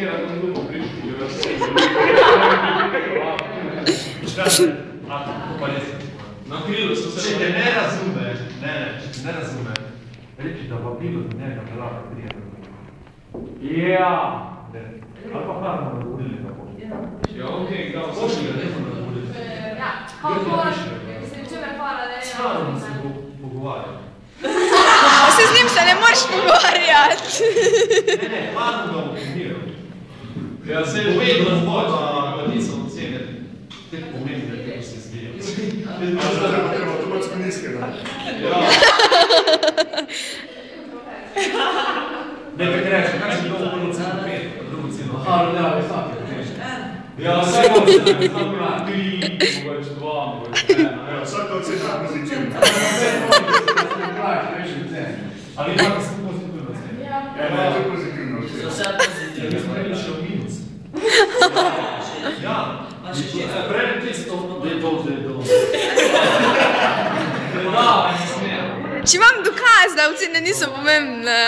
na tom duhu prišli, da vas na krilu so se... Če ne razume, ne razume. Reči, da vabilo do njega velaka prijema. Ja! Ali pa hladno nagovorili tako. Ja, okej, da vas Pošli ga nekaj nagovorili. Ja, kako se čeme hvala, da je... Stvarno se pogovarjal. Se z njim se ne moreš pogovarjati. Ne, hladno ga opiniral. Ja, se je Povedno zbog, da nisem ocenjen. Tek pomeni, da kako se zbijal. Treba avtomatsko nizkega. Ja. Ne, kaj reči, kaj si bilo prvo ceno 5, pa drugo ceno 5. Aha, ja, visok je težko. Ja, vse bo se ne znam bila 3, mogoče 2, mogoče 1. Ja, vsaka ocena pozitivna. Ali imate samo pozitivno ceno? Ja. Ja, ne, to je pozitivna ocena. Vse Ja, pozitivno. nismo rekli še v minus. Ja. Prej tisto, Da je to. da, ne smem. Če imam dokaz, da ocene niso pomembne.